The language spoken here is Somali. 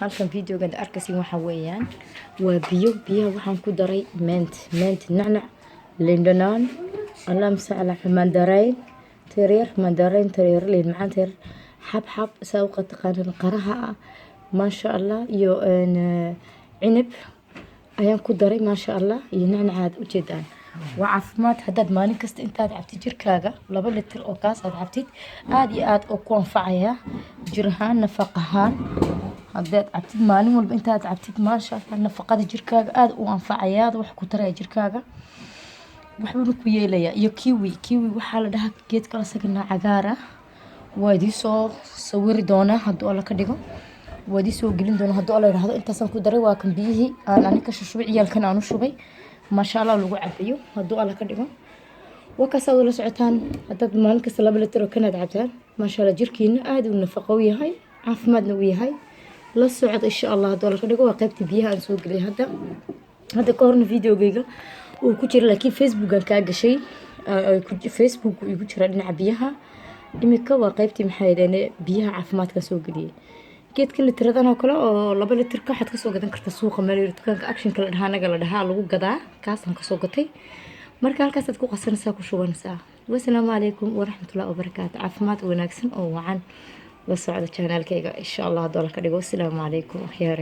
halkan videogan arkaysin waxa weeyaan waa biyo waxaan ku daray mint nacnac lindanaan alla masala mandarin tareer liin macaan tareer xabxab sawqa taqaan qaraha ma sha Allah iyo cinib ayaan ku daray ma sha Allah iyo nacnac u jeedaan وعافمات هداد مالين كست انت عبتي جركاغا 2 لتر oo kaas aad cabtid aad iyo aad oo ku anfacaya jirhaan nafaqahaan hadaad cabtid maalin walba inta aad cabtid ma sha Allah nafaqada jirkaaga aad u anfacaya wax ku taray jirkaaga waxba ku yeelaya iyo kiwi waxa la dhahaa geedka la sagna cagaara waadi soo sawiri doona haduu alla ka dhigo waadi soo gelin doona haduu alla yiraahdo intaasan ku daray waa kan biyihii aan aniga shubay ciyalkan aan u shubay ما شاء الله لو عبيو هدو على كدغو وكاسو لا سوعتان هداد مالين كاس 2 لتر كناد عبتان ما شاء الله جيركينا aad u nafaqo yahay caafimaadna u yahay la socod insha Allah hadu la kadhigo waa qaybta biyaha aan soo galay hada ka horna videogeyga uu ku jira laakiin Facebook aan ka gashay Facebook uu ku jira dhinaca biyaha imika waa qaybtii maxay leeyahay biyaha caafimaadka soo galiyay geedka litiradan oo kale oo 2 litir ka xad ka soo gadan karta suuqa meel dukaanka action kala dhaanaga la dhahaa lagu gadaa kaas aan ka soo gatay marka halkaas aad ku qasanaysaa ku shubanaysaa wassalaamu alaykum wa rahmatullahi wa barakaatuh caafimaad wanaagsan oo wacan la socda channelkayga insha Allah hadoo la ka dhigo wassalaamu alaykum khayr